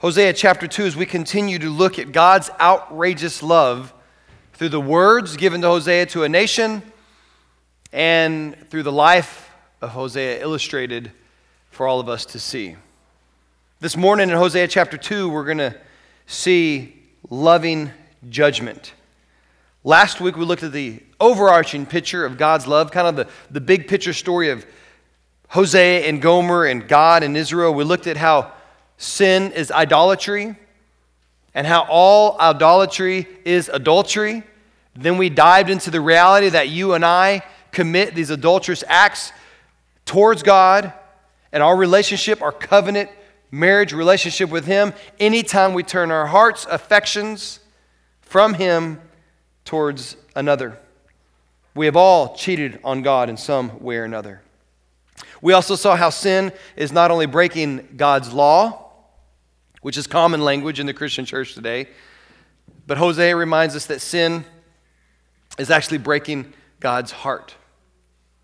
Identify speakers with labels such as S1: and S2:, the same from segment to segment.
S1: Hosea chapter 2, as we continue to look at God's outrageous love through the words given to Hosea to a nation and through the life of Hosea illustrated for all of us to see. This morning in Hosea chapter 2, we're going to see loving judgment. Last week we looked at the overarching picture of God's love, kind of the big picture story of Hosea and Gomer and God and Israel. We looked at how sin is idolatry and how all idolatry is adultery. Then we dived into the reality that you and I commit these adulterous acts towards God and our relationship, our covenant marriage relationship with Him, anytime we turn our hearts, affections from Him towards another. We have all cheated on God in some way or another. We also saw how sin is not only breaking God's law, which is common language in the Christian church today, but Hosea reminds us that sin is actually breaking God's heart.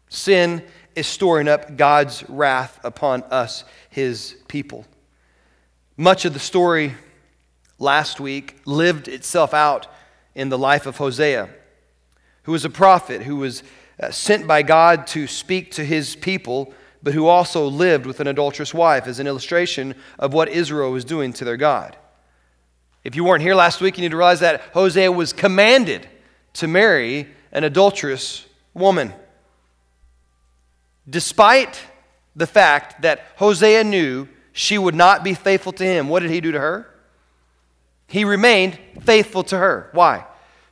S1: Sin is storing up God's wrath upon us, His people. Much of the story last week lived itself out in the life of Hosea, who was a prophet, who was sent by God to speak to His people, but who also lived with an adulterous wife as an illustration of what Israel was doing to their God. If you weren't here last week, you need to realize that Hosea was commanded to marry an adulterous woman. Despite the fact that Hosea knew she would not be faithful to him, what did he do to her? He remained faithful to her. Why?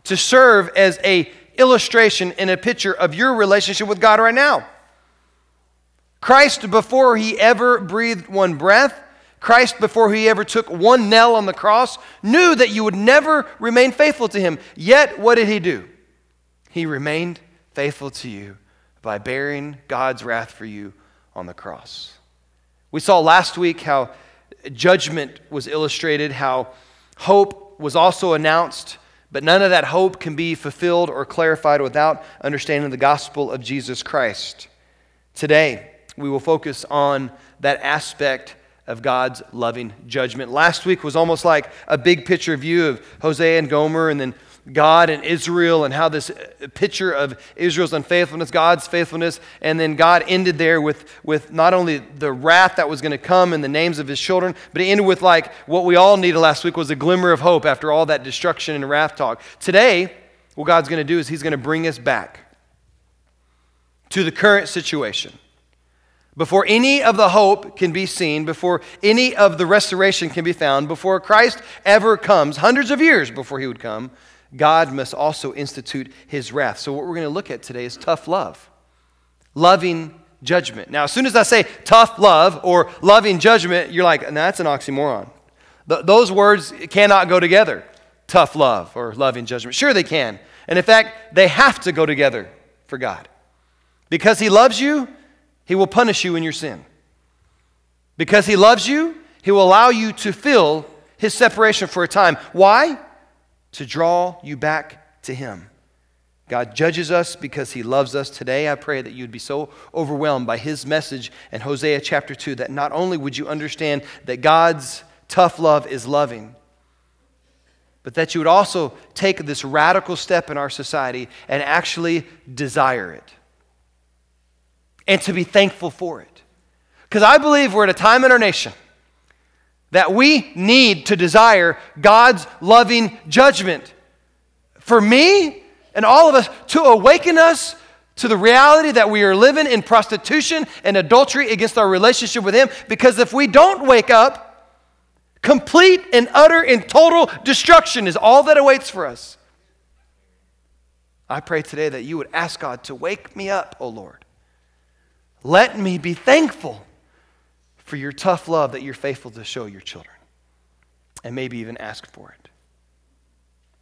S1: To serve as an illustration and a picture of your relationship with God right now. Christ, before He ever breathed one breath, Christ, before He ever took one nail on the cross, knew that you would never remain faithful to Him. Yet, what did He do? He remained faithful to you by bearing God's wrath for you on the cross. We saw last week how judgment was illustrated, how hope was also announced, but none of that hope can be fulfilled or clarified without understanding the gospel of Jesus Christ. Today, we will focus on that aspect of God's loving judgment. Last week was almost like a big picture view of Hosea and Gomer and then God and Israel and how this picture of Israel's unfaithfulness, God's faithfulness, and then God ended there with not only the wrath that was going to come in the names of His children, but He ended with like what we all needed last week was a glimmer of hope after all that destruction and wrath talk. Today, what God's going to do is He's going to bring us back to the current situation. Before any of the hope can be seen, before any of the restoration can be found, before Christ ever comes, hundreds of years before He would come, God must also institute His wrath. So what we're going to look at today is tough love, loving judgment. Now, as soon as I say tough love or loving judgment, you're like, nah, that's an oxymoron. Those words cannot go together, tough love or loving judgment. Sure they can. And in fact, they have to go together for God. Because He loves you, He will punish you in your sin. Because He loves you, He will allow you to feel His separation for a time. Why? To draw you back to Him. God judges us because He loves us. Today, I pray that you'd be so overwhelmed by His message in Hosea chapter 2 that not only would you understand that God's tough love is loving, but that you would also take this radical step in our society and actually desire it. And to be thankful for it. Because I believe we're at a time in our nation that we need to desire God's loving judgment. For me and all of us, to awaken us to the reality that we are living in prostitution and adultery against our relationship with Him. Because if we don't wake up, complete and utter and total destruction is all that awaits for us. I pray today that you would ask God to wake me up, O Lord. Let me be thankful for your tough love that you're faithful to show your children. And maybe even ask for it.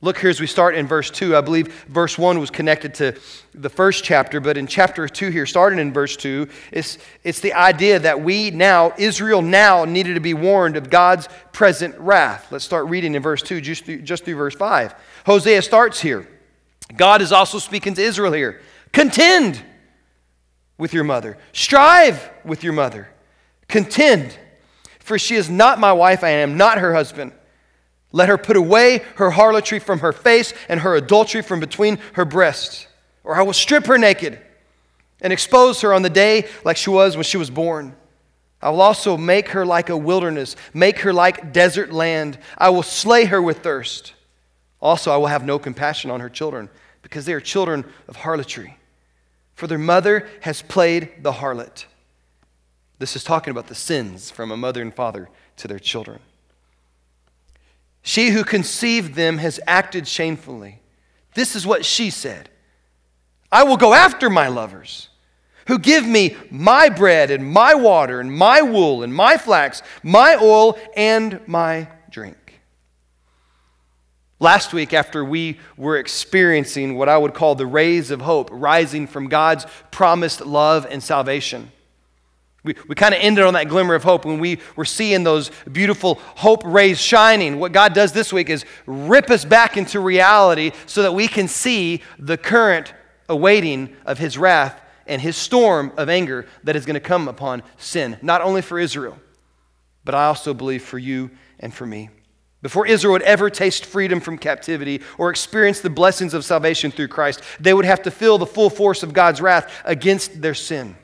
S1: Look here as we start in verse 2. I believe verse 1 was connected to the first chapter, but in chapter 2 here, starting in verse 2, it's the idea that Israel now needed to be warned of God's present wrath. Let's start reading in verse 2, just through verse 5. Hosea starts here. God is also speaking to Israel here. Contend with your mother. Strive with your mother. Contend. For she is not my wife, I am not her husband. Let her put away her harlotry from her face and her adultery from between her breasts. Or I will strip her naked and expose her on the day like she was when she was born. I will also make her like a wilderness, make her like desert land. I will slay her with thirst. Also, I will have no compassion on her children, because they are children of harlotry. For their mother has played the harlot. This is talking about the sins from a mother and father to their children. She who conceived them has acted shamefully. This is what she said. I will go after my lovers, who give me my bread and my water and my wool and my flax, my oil and my drink. Last week, after we were experiencing what I would call the rays of hope rising from God's promised love and salvation, we kind of ended on that glimmer of hope when we were seeing those beautiful hope rays shining. What God does this week is rip us back into reality so that we can see the current awaiting of His wrath and His storm of anger that is going to come upon sin, not only for Israel, but I also believe for you and for me. Before Israel would ever taste freedom from captivity or experience the blessings of salvation through Christ, they would have to feel the full force of God's wrath against their sin.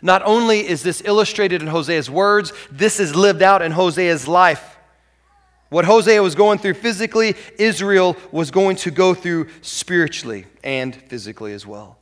S1: Not only is this illustrated in Hosea's words, this is lived out in Hosea's life. What Hosea was going through physically, Israel was going to go through spiritually and physically as well.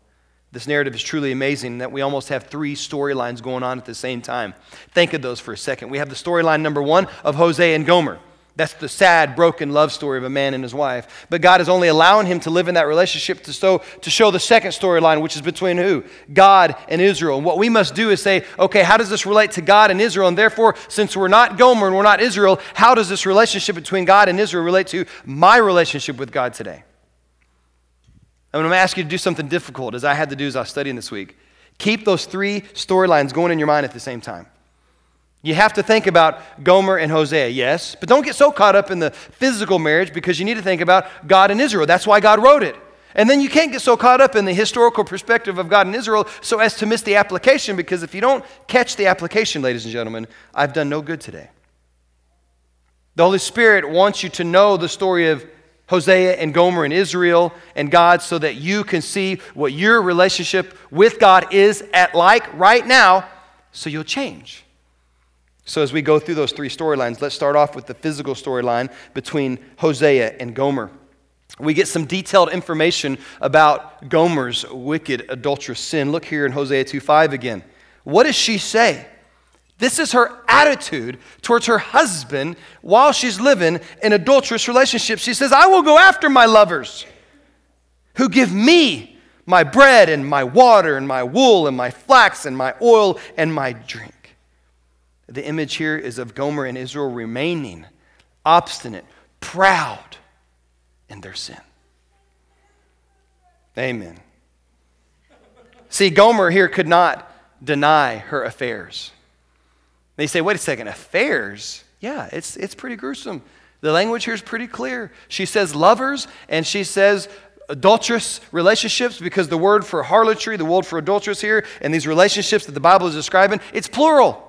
S1: This narrative is truly amazing that we almost have 3 storylines going on at the same time. Think of those for a second. We have the storyline number 1 of Hosea and Gomer. That's the sad, broken love story of a man and his wife. But God is only allowing him to live in that relationship to show the second storyline, which is between who? God and Israel. And what we must do is say, okay, how does this relate to God and Israel? And therefore, since we're not Gomer and we're not Israel, how does this relationship between God and Israel relate to my relationship with God today? I'm going to ask you to do something difficult, as I had to do as I was studying this week. Keep those 3 storylines going in your mind at the same time. You have to think about Gomer and Hosea, yes, but don't get so caught up in the physical marriage, because you need to think about God and Israel. That's why God wrote it. And then you can't get so caught up in the historical perspective of God and Israel so as to miss the application, because if you don't catch the application, ladies and gentlemen, I've done no good today. The Holy Spirit wants you to know the story of Hosea and Gomer and Israel and God so that you can see what your relationship with God is at like right now, so you'll change. So as we go through those 3 storylines, let's start off with the physical storyline between Hosea and Gomer. We get some detailed information about Gomer's wicked, adulterous sin. Look here in Hosea 2:5 again. What does she say? This is her attitude towards her husband while she's living an adulterous relationship. She says, I will go after my lovers who give me my bread and my water and my wool and my flax and my oil and my drink. The image here is of Gomer and Israel remaining obstinate, proud in their sin. Amen. See, Gomer here could not deny her affairs. They say, wait a second, affairs? Yeah, it's pretty gruesome. The language here is pretty clear. She says lovers, and she says adulterous relationships, because the word for harlotry, the word for adulterous here, and these relationships that the Bible is describing, it's plural.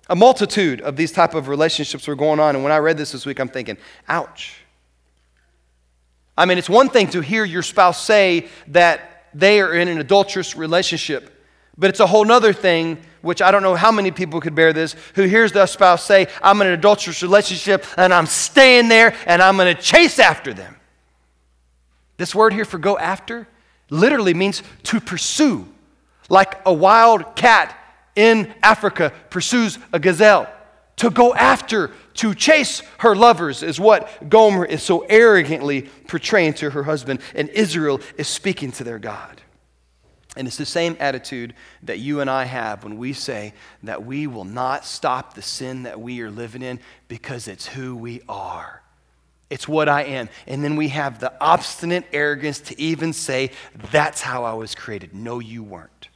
S1: A multitude of these type of relationships were going on, and when I read this week, I'm thinking, ouch. I mean, it's one thing to hear your spouse say that they are in an adulterous relationship, but it's a whole other thing, which I don't know how many people could bear this, who hears their spouse say, I'm in an adulterous relationship, and I'm staying there, and I'm going to chase after them. This word here for go after literally means to pursue, like a wild cat in Africa pursues a gazelle. To go after, to chase her lovers is what Gomer is so arrogantly portraying to her husband, and Israel is speaking to their God. And it's the same attitude that you and I have when we say that we will not stop the sin that we are living in because it's who we are. It's what I am. And then we have the obstinate arrogance to even say, that's how I was created. No, you weren't.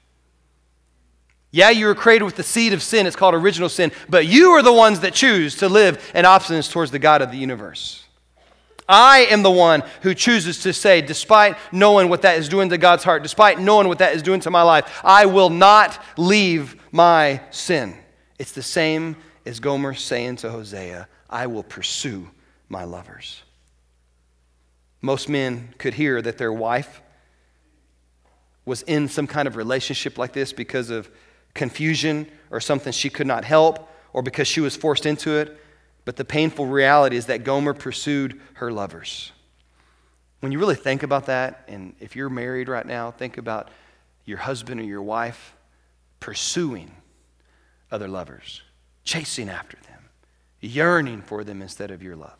S1: Yeah, you were created with the seed of sin. It's called original sin. But you are the ones that choose to live in obstinance towards the God of the universe. I am the one who chooses to say, despite knowing what that is doing to God's heart, despite knowing what that is doing to my life, I will not leave my sin. It's the same as Gomer saying to Hosea, I will pursue my lovers. Most men could hear that their wife was in some kind of relationship like this because of confusion or something she could not help or because she was forced into it. But the painful reality is that Gomer pursued her lovers. When you really think about that, and if you're married right now, think about your husband or your wife pursuing other lovers, chasing after them, yearning for them instead of your love.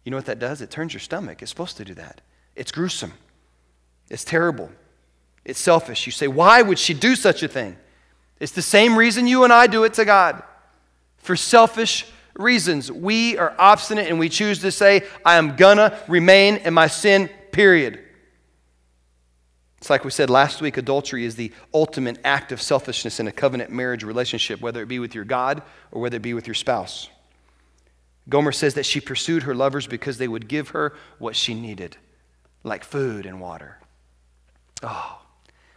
S1: You know what that does? It turns your stomach. It's supposed to do that. It's gruesome. It's terrible. It's selfish. You say, why would she do such a thing? It's the same reason you and I do it to God. For selfish reasons. We are obstinate and we choose to say, I am gonna remain in my sin, period. It's like we said last week, adultery is the ultimate act of selfishness in a covenant marriage relationship, whether it be with your God or whether it be with your spouse. Gomer says that she pursued her lovers because they would give her what she needed, like food and water. Oh,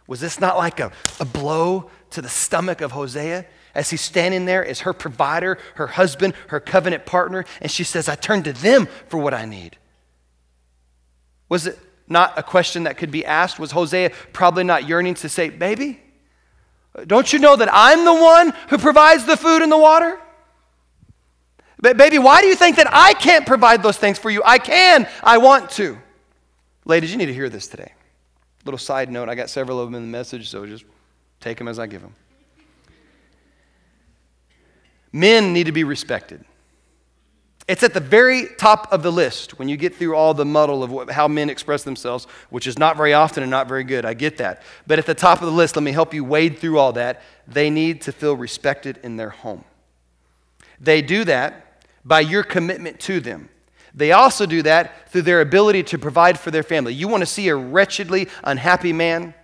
S1: was this not like a blow to the stomach of Hosea as he's standing there as her provider, her husband, her covenant partner, and she says, I turn to them for what I need? Was it not a question that could be asked? Was Hosea probably not yearning to say, baby, don't you know that I'm the one who provides the food and the water? But baby, why do you think that I can't provide those things for you? I can. I want to. Ladies, you need to hear this today. Little side note, I got several of them in the message, so just take them as I give them. Men need to be respected. It's at the very top of the list when you get through all the muddle of how men express themselves, which is not very often and not very good. I get that. But at the top of the list, let me help you wade through all that. They need to feel respected in their home. They do that by your commitment to them. They also do that through their ability to provide for their family. You want to see a wretchedly unhappy man?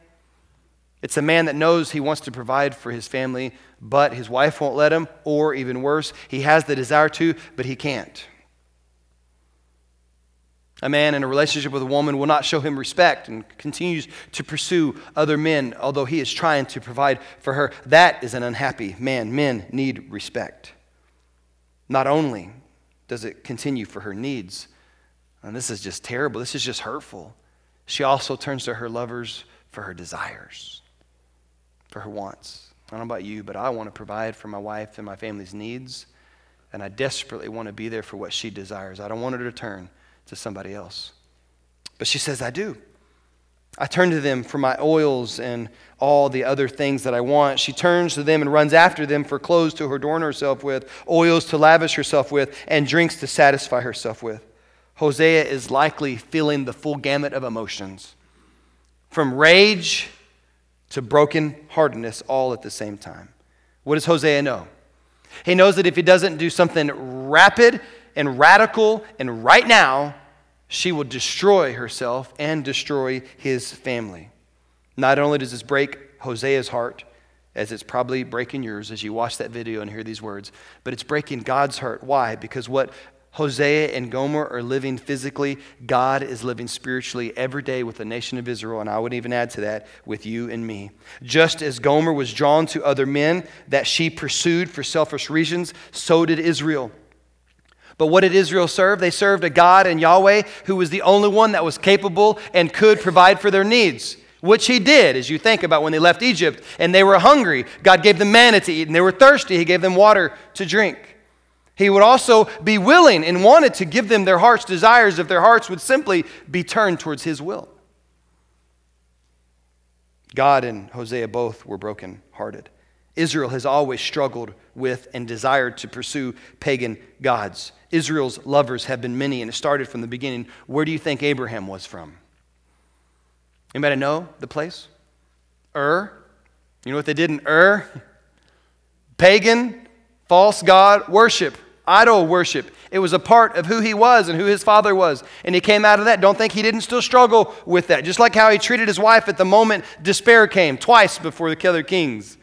S1: It's a man that knows he wants to provide for his family, but his wife won't let him, or even worse, he has the desire to, but he can't. A man in a relationship with a woman will not show him respect and continues to pursue other men, although he is trying to provide for her. That is an unhappy man. Men need respect. Not only does it continue for her needs, and this is just terrible, this is just hurtful, she also turns to her lovers for her desires, for her wants. I don't know about you, but I want to provide for my wife and my family's needs, and I desperately want to be there for what she desires. I don't want her to turn to somebody else. But she says, I do. I turn to them for my oils and all the other things that I want. She turns to them and runs after them for clothes to adorn herself with, oils to lavish herself with, and drinks to satisfy herself with. Hosea is likely feeling the full gamut of emotions, from rage to brokenheartedness all at the same time. What does Hosea know? He knows that if he doesn't do something rapid and radical and right now, she will destroy herself and destroy his family. Not only does this break Hosea's heart, as it's probably breaking yours as you watch that video and hear these words, but it's breaking God's heart. Why? Because what Hosea and Gomer are living physically, God is living spiritually every day with the nation of Israel, and I would even add to that with you and me. Just as Gomer was drawn to other men that she pursued for selfish reasons, so did Israel. But what did Israel serve? They served a God and Yahweh who was the only one that was capable and could provide for their needs, which he did, as you think about when they left Egypt and they were hungry. God gave them manna to eat, and they were thirsty. He gave them water to drink. He would also be willing and wanted to give them their heart's desires if their hearts would simply be turned towards his will. God and Hosea both were brokenhearted. Israel has always struggled with and desired to pursue pagan gods. Israel's lovers have been many, and it started from the beginning. Where do you think Abraham was from? Anybody know the place? Ur. You know what they did in Ur? Pagan, false god worship, idol worship. It was a part of who he was and who his father was. And he came out of that. Don't think he didn't still struggle with that. Just like how he treated his wife at the moment despair came, twice before the other kings,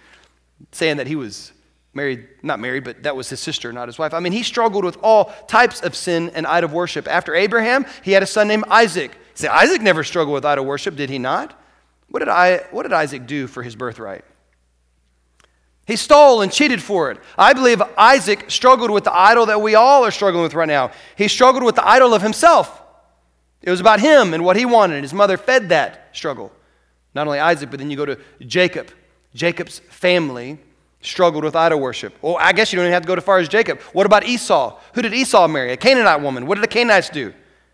S1: saying that he was married, not married, but that was his sister, not his wife. I mean, he struggled with all types of sin and idol worship. After Abraham, he had a son named Isaac. See, Isaac never struggled with idol worship, did he not? What did Isaac do for his birthright? He stole and cheated for it. I believe Isaac struggled with the idol that we all are struggling with right now. He struggled with the idol of himself. It was about him and what he wanted, and his mother fed that struggle. Not only Isaac, but then you go to Jacob. Jacob's family struggled with idol worship. Well, I guess you don't even have to go as far as Jacob. What about Esau? Who did Esau marry? A Canaanite woman. What did the Canaanites do?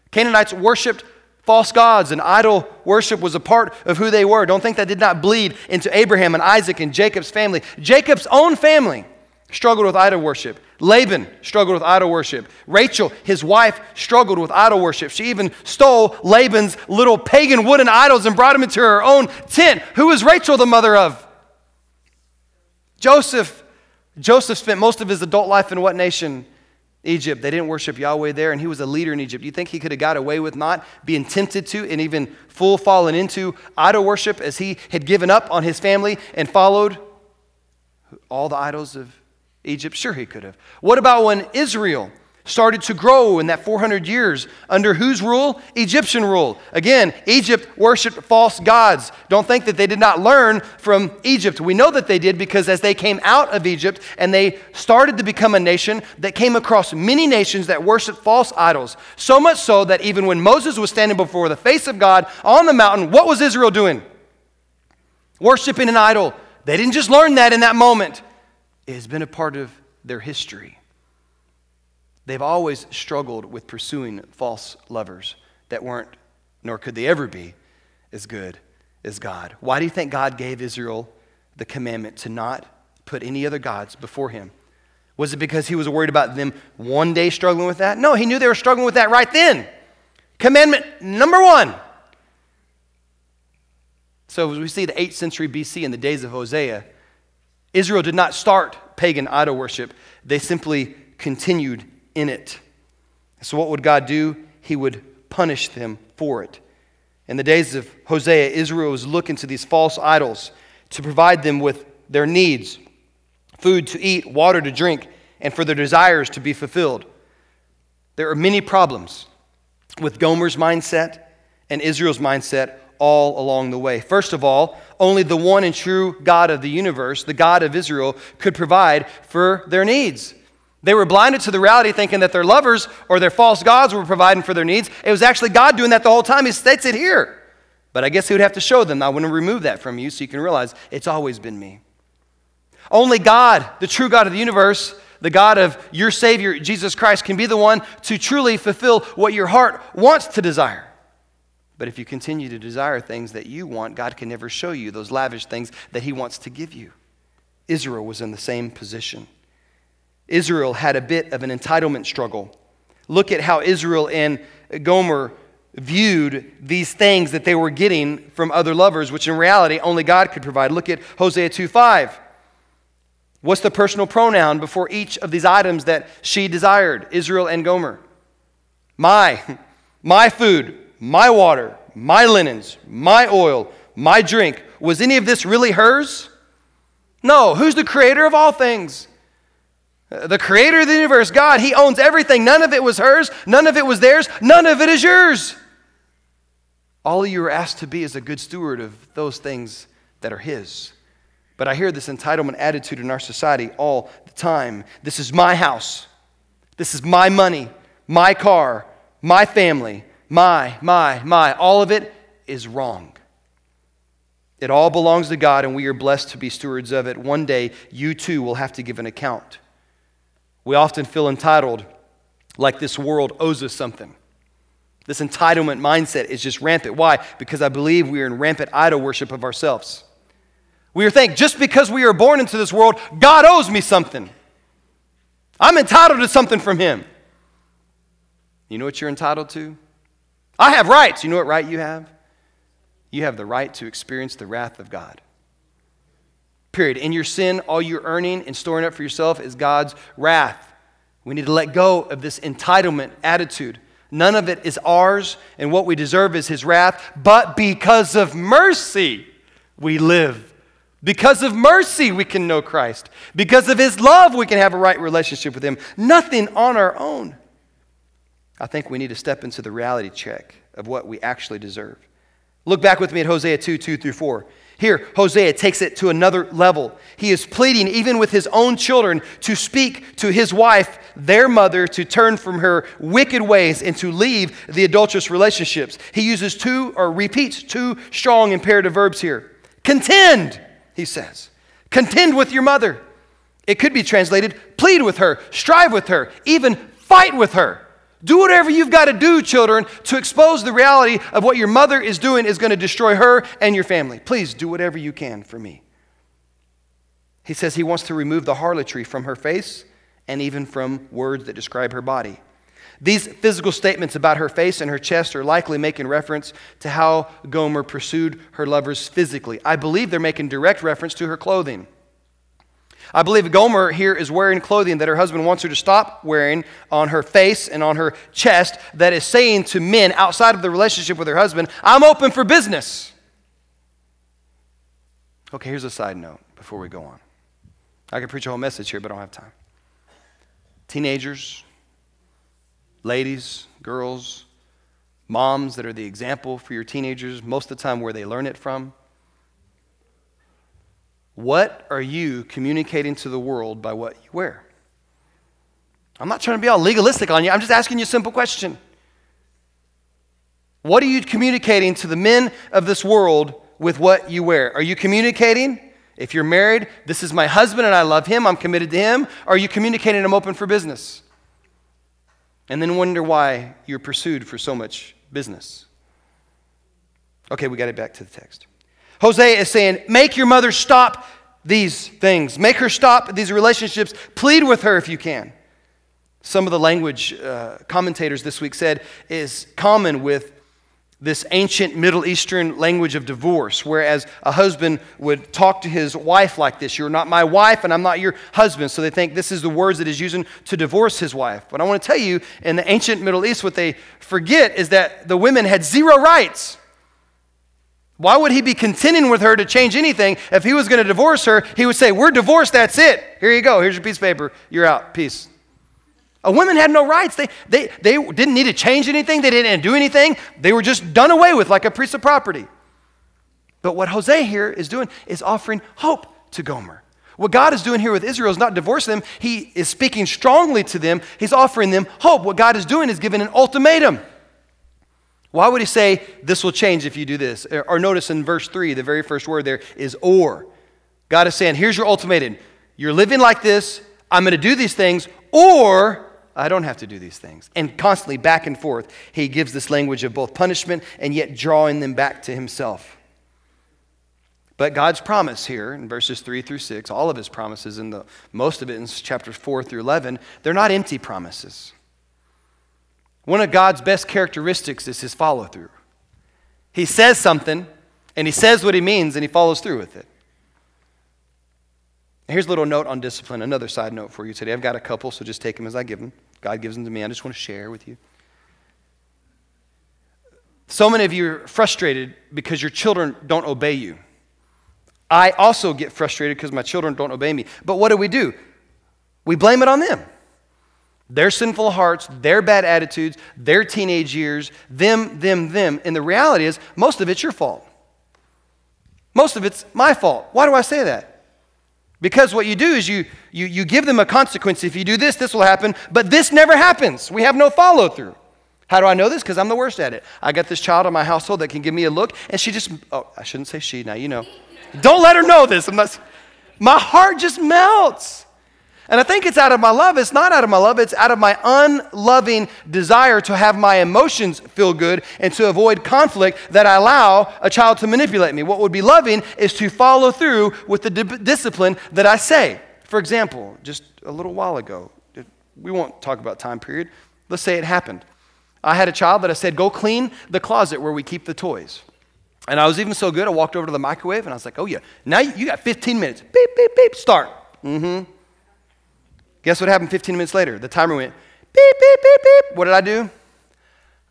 S1: Canaanites worshipped false gods, and idol worship was a part of who they were. Don't think that did not bleed into Abraham and Isaac and Jacob's family. Jacob's own family struggled with idol worship. Laban struggled with idol worship. Rachel, his wife, struggled with idol worship. She even stole Laban's little pagan wooden idols and brought them into her own tent. Who was Rachel the mother of? Joseph. Joseph spent most of his adult life in what nation? Egypt. They didn't worship Yahweh there, and he was a leader in Egypt. You think he could have got away with not being tempted to and even full fallen into idol worship as he had given up on his family and followed all the idols of Egypt? Sure he could have. What about when Israel started to grow in that 400 years under whose rule? Egyptian rule. Again, Egypt worshiped false gods. Don't think that they did not learn from Egypt. We know that they did because as they came out of Egypt and they started to become a nation that came across many nations that worshiped false idols. So much so that even when Moses was standing before the face of God on the mountain, what was Israel doing? Worshiping an idol. They didn't just learn that in that moment. It has been a part of their history. They've always struggled with pursuing false lovers that weren't, nor could they ever be, as good as God. Why do you think God gave Israel the commandment to not put any other gods before him? Was it because he was worried about them one day struggling with that? No, he knew they were struggling with that right then. Commandment number 1. So as we see the 8th century BC in the days of Hosea, Israel did not start pagan idol worship. They simply continued in it. So what would God do? He would punish them for it. In the days of Hosea, Israel was looking to these false idols to provide them with their needs, food to eat, water to drink, and for their desires to be fulfilled. There are many problems with Gomer's mindset and Israel's mindset all along the way. First of all, only the one and true God of the universe, the God of Israel, could provide for their needs. They were blinded to the reality thinking that their lovers or their false gods were providing for their needs. It was actually God doing that the whole time. He states it here. But I guess he would have to show them. I want to remove that from you so you can realize it's always been me. Only God, the true God of the universe, the God of your Savior, Jesus Christ, can be the one to truly fulfill what your heart wants to desire. But if you continue to desire things that you want, God can never show you those lavish things that he wants to give you. Israel was in the same position. Israel had a bit of an entitlement struggle. Look at how Israel and Gomer viewed these things that they were getting from other lovers, which in reality only God could provide. Look at Hosea 2:5. What's the personal pronoun before each of these items that she desired, Israel and Gomer? My food, my water, my linens, my oil, my drink. Was any of this really hers? No. Who's the creator of all things? The creator of the universe, God. He owns everything. None of it was hers. None of it was theirs. None of it is yours. All you are asked to be is a good steward of those things that are his. But I hear this entitlement attitude in our society all the time. This is my house. This is my money, my car, my family, my. All of it is wrong. It all belongs to God, and we are blessed to be stewards of it. One day, you too will have to give an account. We often feel entitled, like this world owes us something. This entitlement mindset is just rampant. Why? Because I believe we are in rampant idol worship of ourselves. We are thinking, just because we are born into this world, God owes me something. I'm entitled to something from him. You know what you're entitled to? I have rights. You know what right you have? You have the right to experience the wrath of God. Period. In your sin, all you're earning and storing up for yourself is God's wrath. We need to let go of this entitlement attitude. None of it is ours, and what we deserve is his wrath. But because of mercy, we live. Because of mercy, we can know Christ. Because of his love, we can have a right relationship with him. Nothing on our own. I think we need to step into the reality check of what we actually deserve. Look back with me at Hosea 2:2-4. Here, Hosea takes it to another level. He is pleading, even with his own children, to speak to his wife, their mother, to turn from her wicked ways and to leave the adulterous relationships. He uses repeats two strong imperative verbs here. Contend, he says. Contend with your mother. It could be translated, plead with her, strive with her, even fight with her. Do whatever you've got to do, children, to expose the reality of what your mother is doing is going to destroy her and your family. Please do whatever you can for me. He says he wants to remove the harlotry from her face and even from words that describe her body. These physical statements about her face and her chest are likely making reference to how Gomer pursued her lovers physically. I believe they're making direct reference to her clothing. I believe Gomer here is wearing clothing that her husband wants her to stop wearing on her face and on her chest, that is saying to men outside of the relationship with her husband, I'm open for business. Okay, here's a side note before we go on. I could preach a whole message here, but I don't have time. Teenagers, ladies, girls, moms that are the example for your teenagers, most of the time where they learn it from. What are you communicating to the world by what you wear? I'm not trying to be all legalistic on you. I'm just asking you a simple question. What are you communicating to the men of this world with what you wear? Are you communicating, if you're married, this is my husband and I love him, I'm committed to him? Or are you communicating I'm open for business? And then wonder why you're pursued for so much business. Okay, we got it back to the text. Hosea is saying, make your mother stop these things. Make her stop these relationships. Plead with her if you can. Some of the language commentators this week said is common with this ancient Middle Eastern language of divorce, whereas a husband would talk to his wife like this. You're not my wife and I'm not your husband. So they think this is the words that he's using to divorce his wife. But I want to tell you, in the ancient Middle East, what they forget is that the women had zero rights. Why would he be contending with her to change anything? If he was going to divorce her, he would say, we're divorced, that's it. Here you go, here's your piece of paper, you're out, peace. A women had no rights. They didn't need to change anything, they didn't do anything. They were just done away with like a piece of property. But what Hosea here is doing is offering hope to Gomer. What God is doing here with Israel is not divorcing them. He is speaking strongly to them. He's offering them hope. What God is doing is giving an ultimatum. Why would he say, this will change if you do this? Or notice in verse 3, the very first word there is or. God is saying, here's your ultimatum. You're living like this. I'm going to do these things, or I don't have to do these things. And constantly back and forth, he gives this language of both punishment and yet drawing them back to himself. But God's promise here in verses 3 through 6, all of his promises, and most of it in chapters 4 through 11, they're not empty promises. One of God's best characteristics is his follow-through. He says something, and he says what he means, and he follows through with it. And here's a little note on discipline, another side note for you today. I've got a couple, so just take them as I give them. God gives them to me. I just want to share with you. So many of you are frustrated because your children don't obey you. I also get frustrated because my children don't obey me. But what do? We blame it on them. Their sinful hearts, their bad attitudes, their teenage years, them. And the reality is, most of it's your fault. Most of it's my fault. Why do I say that? Because what you do is you give them a consequence. If you do this, this will happen. But this never happens. We have no follow-through. How do I know this? Because I'm the worst at it. I got this child in my household that can give me a look, and she just, I shouldn't say she, now you know. Don't let her know this. My heart just melts. And I think it's out of my love. It's not out of my love. It's out of my unloving desire to have my emotions feel good and to avoid conflict that I allow a child to manipulate me. What would be loving is to follow through with the discipline that I say. For example, just a little while ago, we won't talk about time period. Let's say it happened. I had a child that I said, go clean the closet where we keep the toys. And I was even so good, I walked over to the microwave and I was like, oh yeah, now you got 15 minutes. Beep, beep, beep, start. Guess what happened 15 minutes later? The timer went beep, beep, beep, beep. What did I do?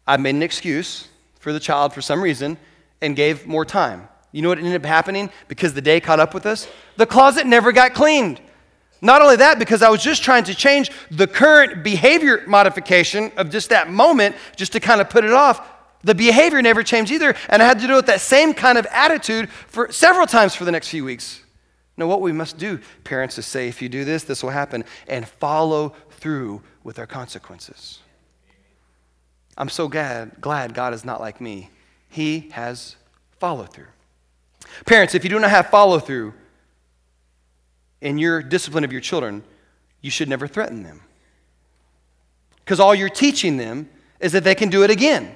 S1: I made an excuse for the child for some reason and gave more time. You know what ended up happening? Because the day caught up with us? The closet never got cleaned. Not only that, because I was just trying to change the current behavior modification of just that moment, just to kind of put it off, The behavior never changed either, and I had to deal with that same kind of attitude for several times for the next few weeks. Now, what we must do, parents, is say, if you do this, this will happen, and follow through with our consequences. I'm so glad God is not like me. He has follow-through. Parents, if you do not have follow-through in your discipline of your children, you should never threaten them. Because all you're teaching them is that they can do it again.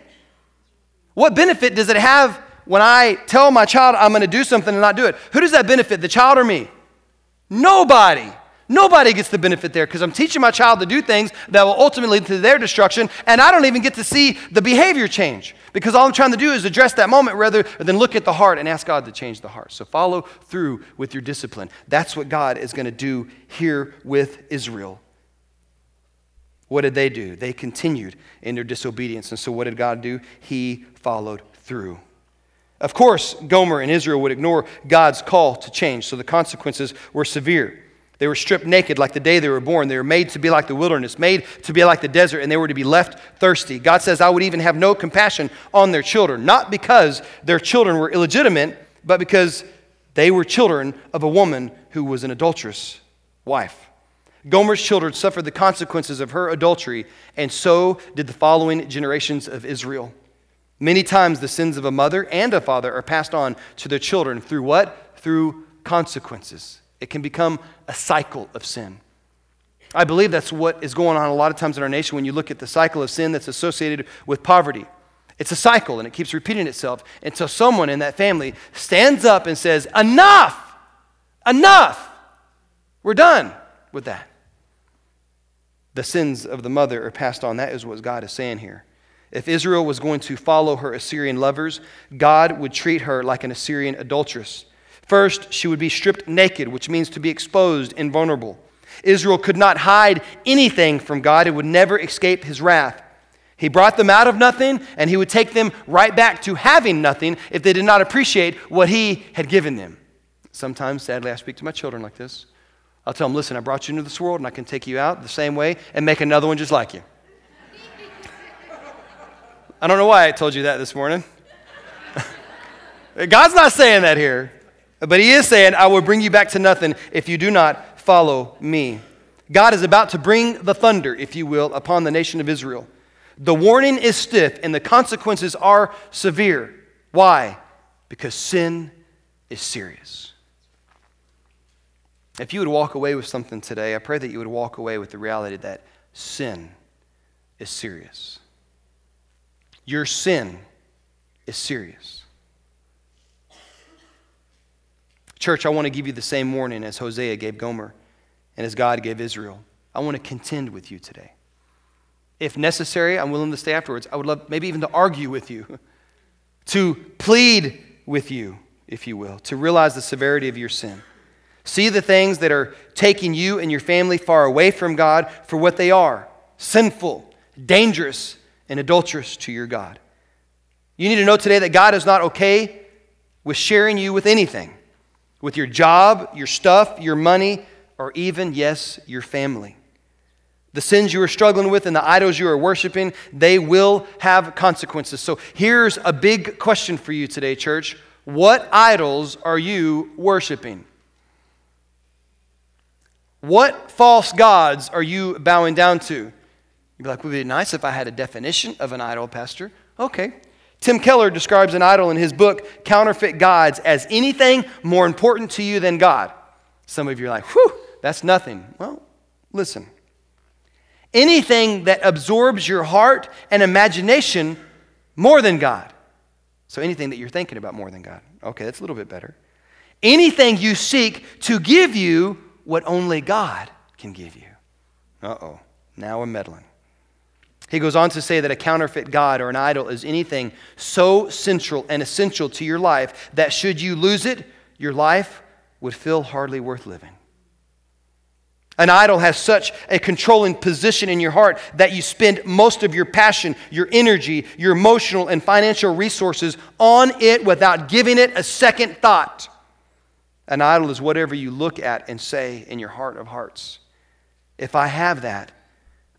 S1: What benefit does it have when I tell my child I'm going to do something and not do it? Who does that benefit, the child or me? Nobody. Nobody gets the benefit there because I'm teaching my child to do things that will ultimately lead to their destruction, and I don't even get to see the behavior change because all I'm trying to do is address that moment rather than look at the heart and ask God to change the heart. So follow through with your discipline. That's what God is going to do here with Israel. What did they do? They continued in their disobedience. And so what did God do? He followed through. Of course, Gomer and Israel would ignore God's call to change, so the consequences were severe. They were stripped naked like the day they were born. They were made to be like the wilderness, made to be like the desert, and they were to be left thirsty. God says, I would even have no compassion on their children, not because their children were illegitimate, but because they were children of a woman who was an adulterous wife. Gomer's children suffered the consequences of her adultery, and so did the following generations of Israel. Many times the sins of a mother and a father are passed on to their children through what? Through consequences. It can become a cycle of sin. I believe that's what is going on a lot of times in our nation when you look at the cycle of sin that's associated with poverty. It's a cycle, and it keeps repeating itself until someone in that family stands up and says, enough, enough, we're done with that. The sins of the mother are passed on. That is what God is saying here. If Israel was going to follow her Assyrian lovers, God would treat her like an Assyrian adulteress. First, she would be stripped naked, which means to be exposed and vulnerable. Israel could not hide anything from God. It would never escape his wrath. He brought them out of nothing, and he would take them right back to having nothing if they did not appreciate what he had given them. Sometimes, sadly, I speak to my children like this. I'll tell them, listen, I brought you into this world, and I can take you out the same way and make another one just like you. I don't know why I told you that this morning. God's not saying that here. But he is saying, I will bring you back to nothing if you do not follow me. God is about to bring the thunder, if you will, upon the nation of Israel. The warning is stiff and the consequences are severe. Why? Because sin is serious. If you would walk away with something today, I pray that you would walk away with the reality that sin is serious. Your sin is serious. Church, I want to give you the same warning as Hosea gave Gomer and as God gave Israel. I want to contend with you today. If necessary, I'm willing to stay afterwards. I would love maybe even to argue with you, to plead with you, if you will, to realize the severity of your sin. See the things that are taking you and your family far away from God for what they are, sinful, dangerous, and adulterous to your God. You need to know today that God is not okay with sharing you with anything. With your job, your stuff, your money, or even, yes, your family. The sins you are struggling with and the idols you are worshiping, they will have consequences. So here's a big question for you today, church. What idols are you worshiping? What false gods are you bowing down to? You'd be like, would it be nice if I had a definition of an idol, Pastor? Okay. Tim Keller describes an idol in his book, Counterfeit Gods, as anything more important to you than God. Some of you are like, whew, that's nothing. Well, listen. Anything that absorbs your heart and imagination more than God. So anything that you're thinking about more than God. Okay, that's a little bit better. Anything you seek to give you what only God can give you. Uh-oh, now I'm meddling. He goes on to say that a counterfeit god or an idol is anything so central and essential to your life that should you lose it, your life would feel hardly worth living. An idol has such a controlling position in your heart that you spend most of your passion, your energy, your emotional and financial resources on it without giving it a second thought. An idol is whatever you look at and say in your heart of hearts, if I have that,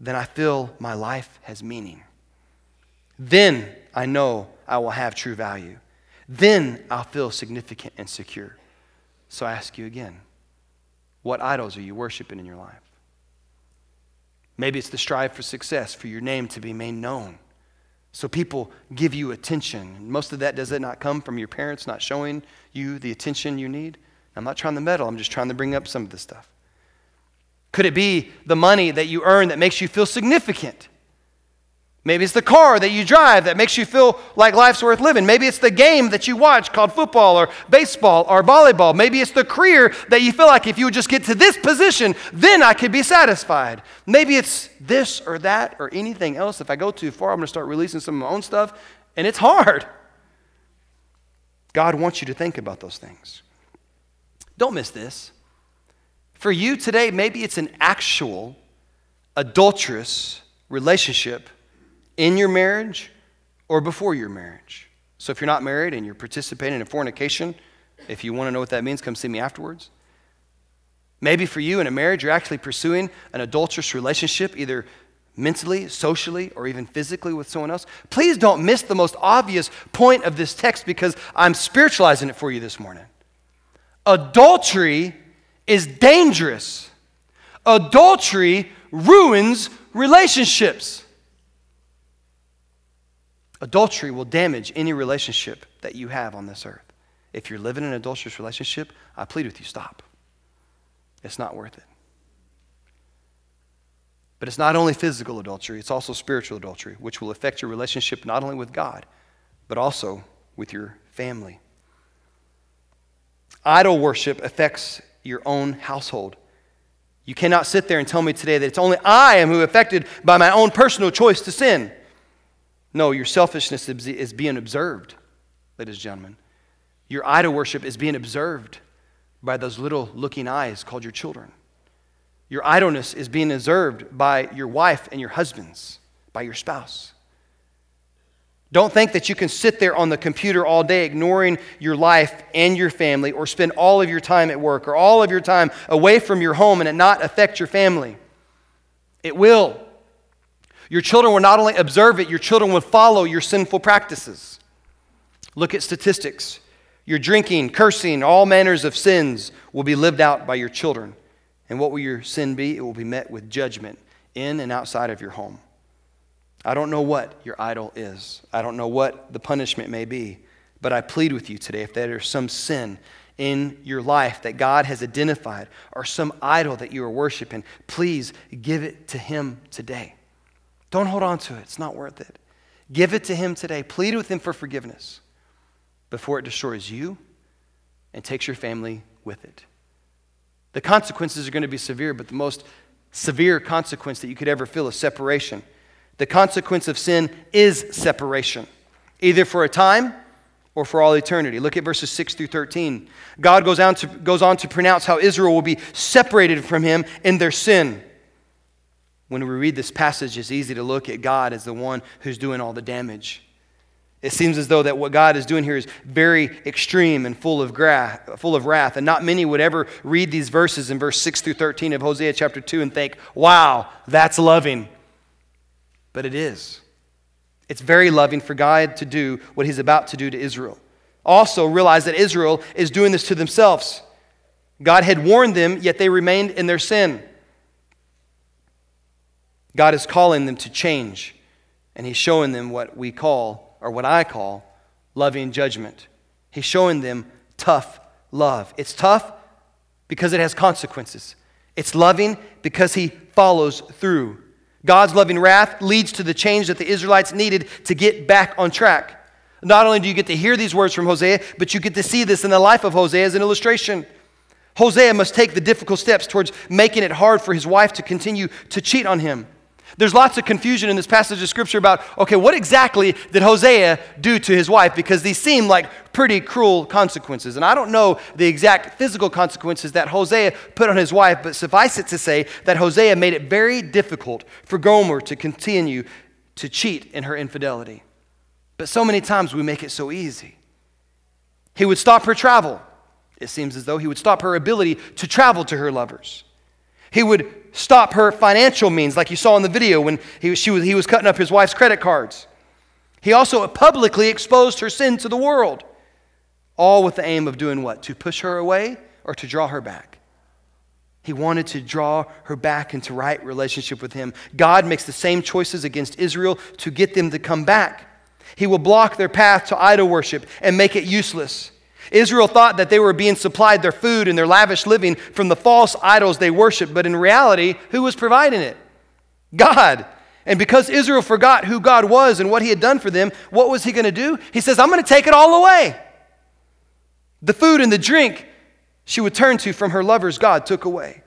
S1: then I feel my life has meaning. then I know I will have true value. Then I'll feel significant and secure. So I ask you again, what idols are you worshiping in your life? Maybe it's the strive for success, for your name to be made known. So people give you attention. Most of that, does it not come from your parents not showing you the attention you need? I'm not trying to meddle. I'm just trying to bring up some of this stuff. Could it be the money that you earn that makes you feel significant? Maybe it's the car that you drive that makes you feel like life's worth living. Maybe it's the game that you watch called football or baseball or volleyball. Maybe it's the career that you feel like if you would just get to this position, then I could be satisfied. Maybe it's this or that or anything else. If I go too far, I'm going to start releasing some of my own stuff, and it's hard. God wants you to think about those things. Don't miss this. For you today, maybe it's an actual adulterous relationship in your marriage or before your marriage. So if you're not married and you're participating in fornication, if you want to know what that means, come see me afterwards. Maybe for you in a marriage, you're actually pursuing an adulterous relationship, either mentally, socially, or even physically with someone else. Please don't miss the most obvious point of this text because I'm spiritualizing it for you this morning. Adultery is dangerous. Adultery ruins relationships. Adultery will damage any relationship that you have on this earth. If you're living in an adulterous relationship, I plead with you, stop. It's not worth it. But it's not only physical adultery, it's also spiritual adultery, which will affect your relationship not only with God, but also with your family. Idol worship affects your own household. You cannot sit there and tell me today that it's only I am who affected by my own personal choice to sin. No, your selfishness is being observed, ladies and gentlemen. Your idol worship is being observed by those little looking eyes called your children. Your idleness is being observed by your wife and your husbands, by your spouse. Don't think that you can sit there on the computer all day ignoring your life and your family, or spend all of your time at work or all of your time away from your home and it not affect your family. It will. Your children will not only observe it, your children will follow your sinful practices. Look at statistics. Your drinking, cursing, all manners of sins will be lived out by your children. And what will your sin be? It will be met with judgment in and outside of your home. I don't know what your idol is. I don't know what the punishment may be. But I plead with you today, if there is some sin in your life that God has identified or some idol that you are worshiping, please give it to Him today. Don't hold on to it. It's not worth it. Give it to Him today. Plead with Him for forgiveness before it destroys you and takes your family with it. The consequences are going to be severe, but the most severe consequence that you could ever feel is separation. The consequence of sin is separation, either for a time or for all eternity. Look at verses 6 through 13. God goes on to pronounce how Israel will be separated from Him in their sin. When we read this passage, it's easy to look at God as the one who's doing all the damage. It seems as though that what God is doing here is very extreme and full of wrath. And not many would ever read these verses in verse 6 through 13 of Hosea chapter 2 and think, wow, that's loving. But it is. It's very loving for God to do what He's about to do to Israel. Also realize that Israel is doing this to themselves. God had warned them, yet they remained in their sin. God is calling them to change, and He's showing them what we call, or what I call, loving judgment. He's showing them tough love. It's tough because it has consequences. It's loving because He follows through. God's loving wrath leads to the change that the Israelites needed to get back on track. Not only do you get to hear these words from Hosea, but you get to see this in the life of Hosea as an illustration. Hosea must take the difficult steps towards making it hard for his wife to continue to cheat on him. There's lots of confusion in this passage of Scripture about, okay, what exactly did Hosea do to his wife? Because these seem like pretty cruel consequences. And I don't know the exact physical consequences that Hosea put on his wife, but suffice it to say that Hosea made it very difficult for Gomer to continue to cheat in her infidelity. But so many times we make it so easy. He would stop her travel. It seems as though he would stop her ability to travel to her lovers. He would stop her financial means, like you saw in the video when he was cutting up his wife's credit cards. He also publicly exposed her sin to the world, all with the aim of doing what? To push her away or to draw her back? He wanted to draw her back into right relationship with him. God makes the same choices against Israel to get them to come back. He will block their path to idol worship and make it useless. Israel thought that they were being supplied their food and their lavish living from the false idols they worshiped, but in reality, who was providing it? God. And because Israel forgot who God was and what he had done for them, what was he going to do? He says, I'm going to take it all away. The food and the drink she would turn to from her lovers, God took away.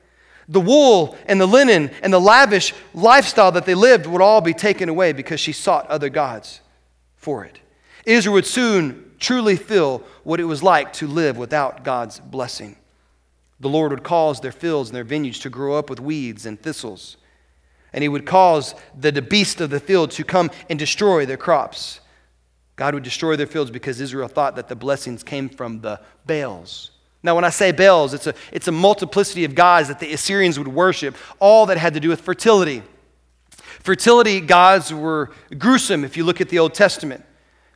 S1: The wool and the linen and the lavish lifestyle that they lived would all be taken away because she sought other gods for it. Israel would soon truly feel what it was like to live without God's blessing. The Lord would cause their fields and their vineyards to grow up with weeds and thistles. And he would cause the beast of the field to come and destroy their crops. God would destroy their fields because Israel thought that the blessings came from the Baals. Now, when I say Baals, it's a multiplicity of gods that the Assyrians would worship, all that had to do with fertility. Fertility gods were gruesome if you look at the Old Testament,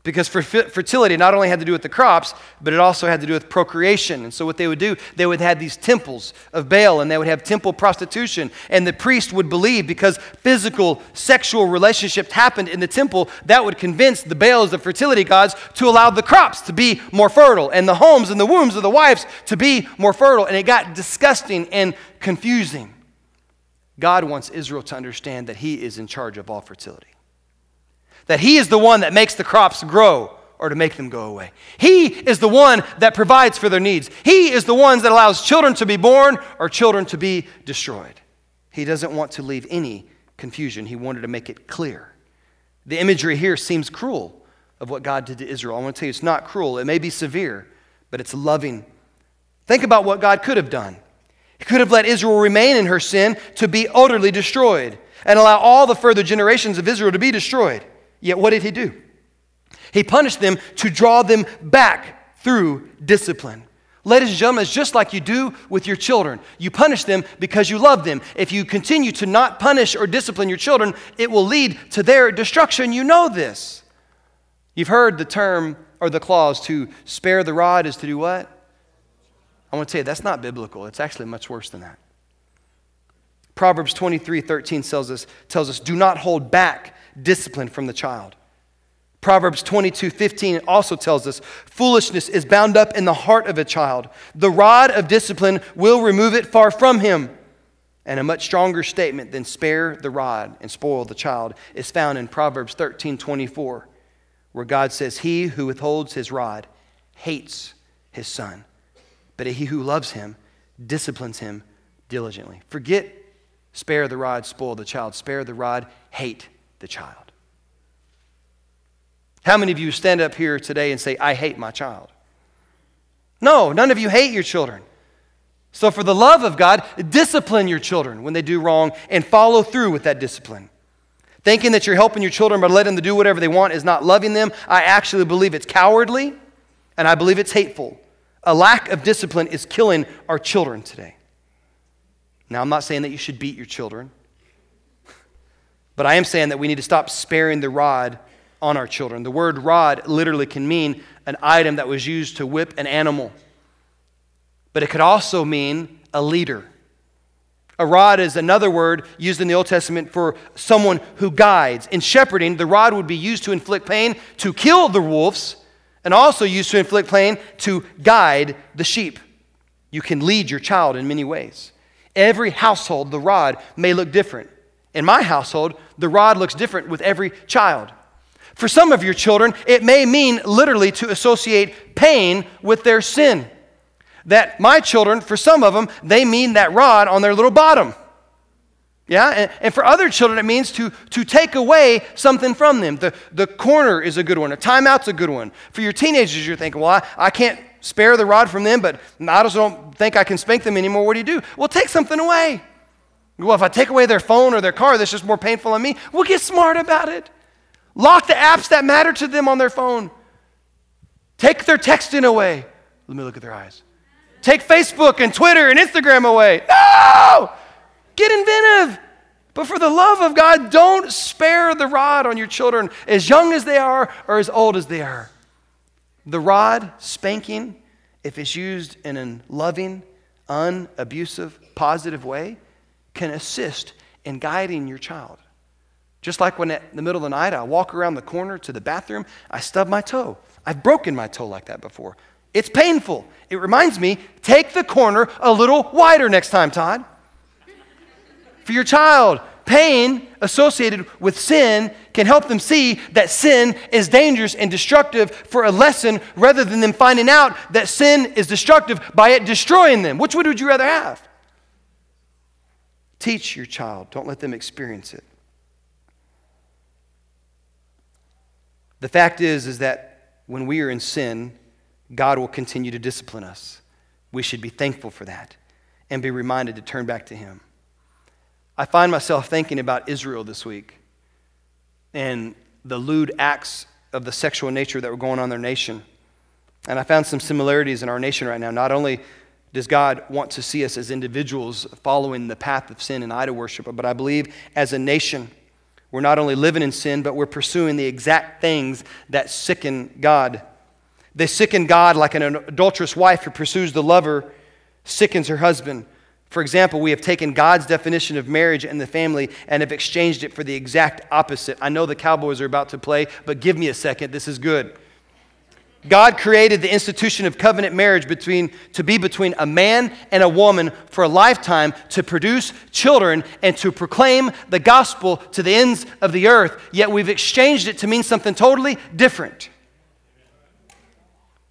S1: because fertility not only had to do with the crops, but it also had to do with procreation. And so what they would do, they would have these temples of Baal, and they would have temple prostitution. And the priest would believe, because physical, sexual relationships happened in the temple, that would convince the Baals, the fertility gods, to allow the crops to be more fertile, and the homes and the wombs of the wives to be more fertile. And it got disgusting and confusing. God wants Israel to understand that he is in charge of all fertility. That he is the one that makes the crops grow or to make them go away. He is the one that provides for their needs. He is the one that allows children to be born or children to be destroyed. He doesn't want to leave any confusion. He wanted to make it clear. The imagery here seems cruel of what God did to Israel. I want to tell you, it's not cruel. It may be severe, but it's loving. Think about what God could have done. He could have let Israel remain in her sin to be utterly destroyed and allow all the further generations of Israel to be destroyed. Yet what did he do? He punished them to draw them back through discipline. Ladies and gentlemen, it's just like you do with your children. You punish them because you love them. If you continue to not punish or discipline your children, it will lead to their destruction. You know this. You've heard the term or the clause, to spare the rod is to do what? I want to tell you, that's not biblical. It's actually much worse than that. Proverbs 23:13 tells us, do not hold back discipline from the child. Proverbs 22:15 also tells us, foolishness is bound up in the heart of a child. The rod of discipline will remove it far from him. And a much stronger statement than spare the rod and spoil the child is found in Proverbs 13:24, where God says, he who withholds his rod hates his son, but he who loves him disciplines him diligently. Forget spare the rod, spoil the child. Spare the rod, hate the child. How many of you stand up here today and say, I hate my child? No, none of you hate your children. So for the love of God, discipline your children when they do wrong and follow through with that discipline. Thinking that you're helping your children by letting them do whatever they want is not loving them. I actually believe it's cowardly, and I believe it's hateful. A lack of discipline is killing our children today. Now, I'm not saying that you should beat your children, but I am saying that we need to stop sparing the rod on our children. The word rod literally can mean an item that was used to whip an animal, but it could also mean a leader. A rod is another word used in the Old Testament for someone who guides. In shepherding, the rod would be used to inflict pain, to kill the wolves, and also used to inflict pain to guide the sheep. You can lead your child in many ways. Every household, the rod may look different. In my household, the rod looks different with every child. For some of your children, it may mean literally to associate pain with their sin. That my children, for some of them, they mean that rod on their little bottom. Yeah, and for other children, it means to take away something from them. The corner is a good one. A timeout's a good one. For your teenagers, you're thinking, well, I can't spare the rod from them, but I just don't think I can spank them anymore. What do? Well, take something away. Well, if I take away their phone or their car, that's just more painful on me. Well, get smart about it. Lock the apps that matter to them on their phone. Take their texting away. Let me look at their eyes. Take Facebook and Twitter and Instagram away. No! Get inventive. But for the love of God, don't spare the rod on your children, as young as they are or as old as they are. The rod, spanking, if it's used in a loving, unabusive, positive way, can assist in guiding your child. Just like when at the middle of the night I walk around the corner to the bathroom, I stub my toe. I've broken my toe like that before. It's painful. It reminds me, take the corner a little wider next time, Todd. For your child, pain associated with sin can help them see that sin is dangerous and destructive for a lesson rather than them finding out that sin is destructive by it destroying them. Which would you rather have? Teach your child. Don't let them experience it. The fact is that when we are in sin, God will continue to discipline us. We should be thankful for that and be reminded to turn back to Him. I find myself thinking about Israel this week and the lewd acts of the sexual nature that were going on in their nation. And I found some similarities in our nation right now. Not only does God want to see us as individuals following the path of sin and idol worship, but I believe as a nation, we're not only living in sin, but we're pursuing the exact things that sicken God. They sicken God like an adulterous wife who pursues the lover sickens her husband. For example, we have taken God's definition of marriage and the family and have exchanged it for the exact opposite. I know the Cowboys are about to play, but give me a second. This is good. God created the institution of covenant marriage to be between a man and a woman for a lifetime to produce children and to proclaim the gospel to the ends of the earth. Yet we've exchanged it to mean something totally different.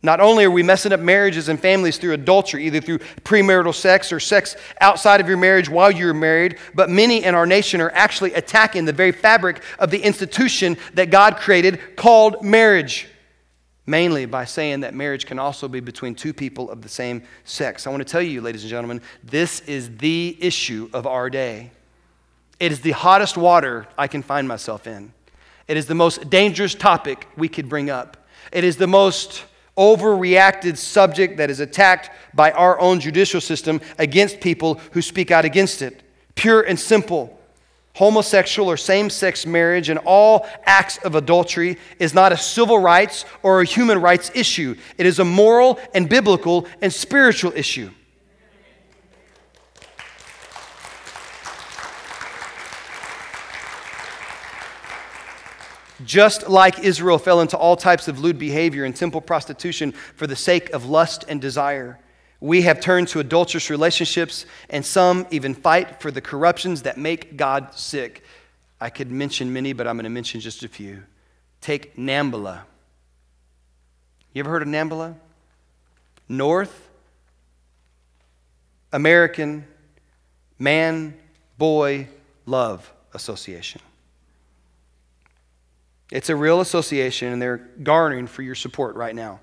S1: Not only are we messing up marriages and families through adultery, either through premarital sex or sex outside of your marriage while you're married, but many in our nation are actually attacking the very fabric of the institution that God created called marriage. Mainly by saying that marriage can also be between two people of the same sex. I want to tell you, ladies and gentlemen, this is the issue of our day. It is the hottest water I can find myself in. It is the most dangerous topic we could bring up. It is the most overreacted subject that is attacked by our own judicial system against people who speak out against it. Pure and simple. Homosexual or same-sex marriage and all acts of adultery is not a civil rights or a human rights issue. It is a moral and biblical and spiritual issue. Just like Israel fell into all types of lewd behavior and temple prostitution for the sake of lust and desire, we have turned to adulterous relationships, and some even fight for the corruptions that make God sick. I could mention many, but I'm going to mention just a few. Take Nambla. You ever heard of Nambla? North American Man-Boy Love Association. It's a real association, and they're garnering for your support right now.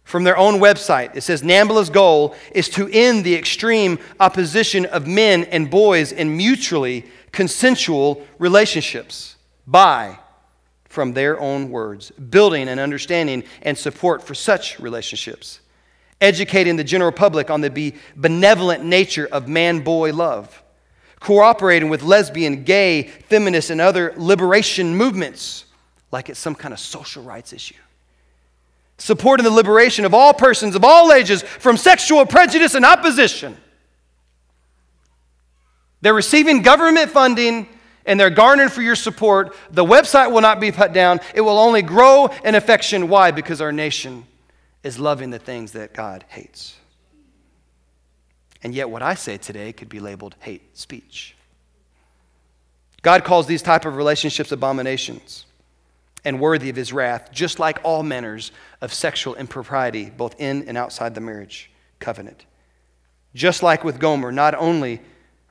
S1: From their own website, it says Nambla's goal is to end the extreme opposition of men and boys in mutually consensual relationships by, from their own words, building an understanding and support for such relationships, educating the general public on the benevolent nature of man-boy love, cooperating with lesbian, gay, feminist, and other liberation movements like it's some kind of social rights issue. Supporting the liberation of all persons of all ages from sexual prejudice and opposition. They're receiving government funding and they're garnering for your support. The website will not be put down. It will only grow in affection. Why? Because our nation is loving the things that God hates. And yet what I say today could be labeled hate speech. God calls these type of relationships abominations and worthy of His wrath, just like all manners of sexual impropriety, both in and outside the marriage covenant. Just like with Gomer, not only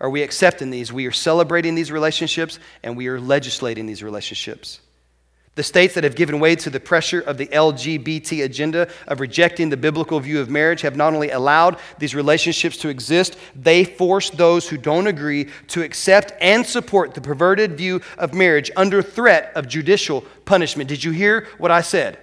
S1: are we accepting these, we are celebrating these relationships and we are legislating these relationships. The states that have given way to the pressure of the LGBT agenda of rejecting the biblical view of marriage have not only allowed these relationships to exist, they force those who don't agree to accept and support the perverted view of marriage under threat of judicial punishment. Did you hear what I said?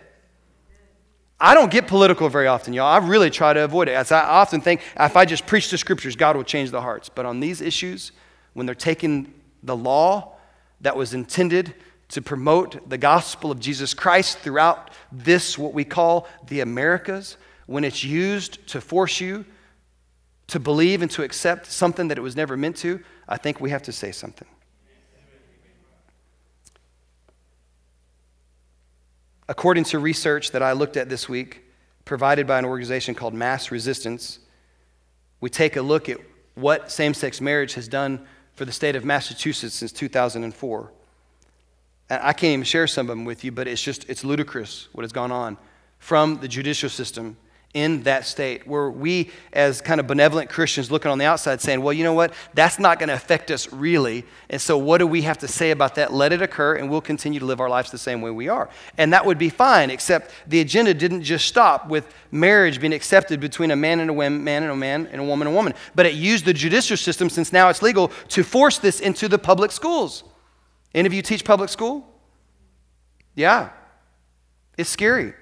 S1: I don't get political very often, y'all. I really try to avoid it. As I often think, if I just preach the scriptures, God will change the hearts. But on these issues, when they're taking The law that was intended to promote the gospel of Jesus Christ throughout this, what we call the Americas, when it's used to force you to believe and to accept something that it was never meant to, I think we have to say something. According to research that I looked at this week, provided by an organization called Mass Resistance, we take a look at what same-sex marriage has done for the state of Massachusetts since 2004. And I can't even share some of them with you, but it's ludicrous what has gone on from the judicial system in that state, where we as kind of benevolent Christians looking on the outside saying, well, you know what, that's not going to affect us really, and so what do we have to say about that? Let it occur, and we'll continue to live our lives the same way we are. And that would be fine, except the agenda didn't just stop with marriage being accepted between a man and a woman, man and a man, and a woman and a woman, but it used the judicial system, since now it's legal, to force this into the public schools. Any of you teach public school? Yeah. It's scary.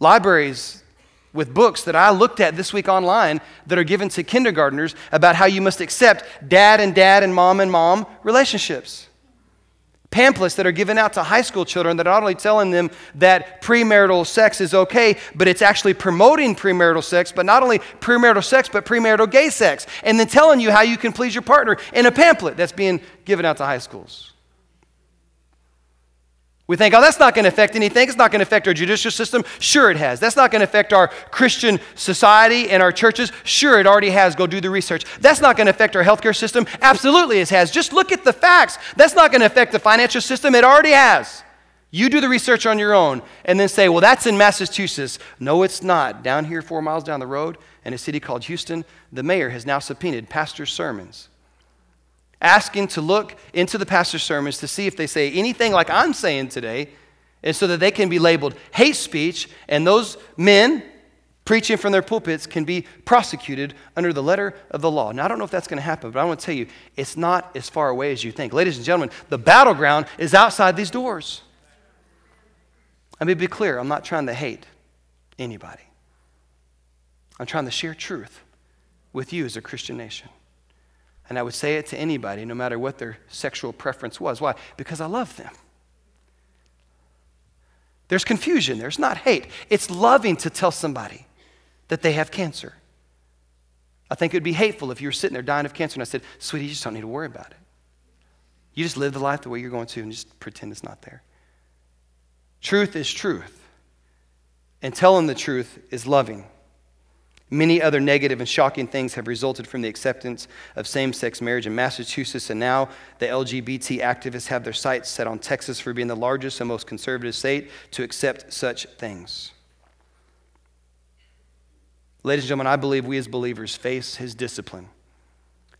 S1: Libraries with books that I looked at this week online that are given to kindergartners about how you must accept dad and mom relationships. Pamphlets that are given out to high school children that are not only telling them that premarital sex is okay, but it's actually promoting premarital sex, but not only premarital sex, but premarital gay sex, and then telling you how you can please your partner in a pamphlet that's being given out to high schools. We think, oh, that's not going to affect anything. It's not going to affect our judicial system. Sure it has. That's not going to affect our Christian society and our churches. Sure, it already has. Go do the research. That's not going to affect our healthcare system. Absolutely it has. Just look at the facts. That's not going to affect the financial system. It already has. You do the research on your own and then say, well, that's in Massachusetts. No, it's not. Down here 4 miles down the road in a city called Houston, the mayor has now subpoenaed pastors' sermons, asking to look into the pastor's sermons to see if they say anything like I'm saying today, and so that they can be labeled hate speech, and those men preaching from their pulpits can be prosecuted under the letter of the law. Now, I don't know if that's going to happen, but I want to tell you, it's not as far away as you think. Ladies and gentlemen, the battleground is outside these doors. Let me be clear, I'm not trying to hate anybody. I'm trying to share truth with you as a Christian nation. And I would say it to anybody, no matter what their sexual preference was. Why? Because I love them. There's confusion. There's not hate. It's loving to tell somebody that they have cancer. I think it would be hateful if you were sitting there dying of cancer and I said, sweetie, you just don't need to worry about it. You just live the life the way you're going to and just pretend it's not there. Truth is truth. And telling the truth is loving. Many other negative and shocking things have resulted from the acceptance of same-sex marriage in Massachusetts, and now the LGBT activists have their sights set on Texas for being the largest and most conservative state to accept such things. Ladies and gentlemen, I believe we as believers face his discipline,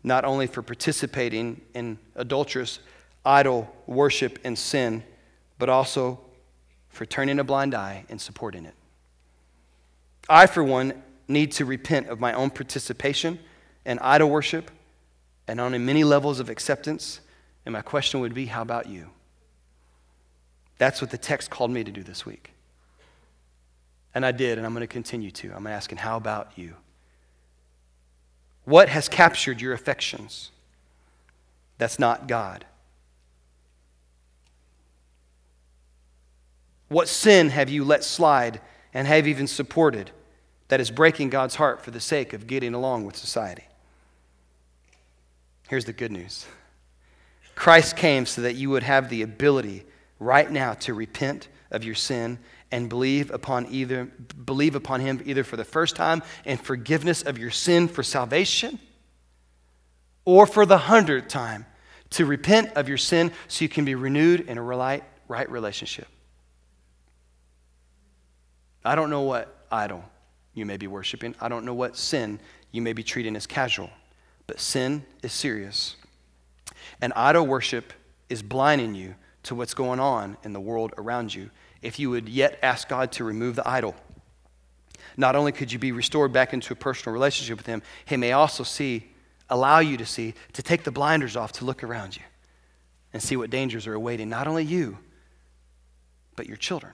S1: not only for participating in adulterous idol worship and sin, but also for turning a blind eye and supporting it. I, for one, need to repent of my own participation in idol worship and on many levels of acceptance. And my question would be, how about you? That's what the text called me to do this week. And I did, and I'm going to continue to. I'm asking, how about you? What has captured your affections that's not God? What sin have you let slide and have even supported that is breaking God's heart for the sake of getting along with society? Here's the good news. Christ came so that you would have the ability right now to repent of your sin and believe upon him either for the first time in forgiveness of your sin for salvation, or for the 100th time to repent of your sin so you can be renewed in a right relationship. I don't know what idol you may be worshiping. I don't know what sin you may be treating as casual, but sin is serious. And idol worship is blinding you to what's going on in the world around you. If you would yet ask God to remove the idol, not only could you be restored back into a personal relationship with him, he may also allow you to take the blinders off to look around you and see what dangers are awaiting not only you, but your children.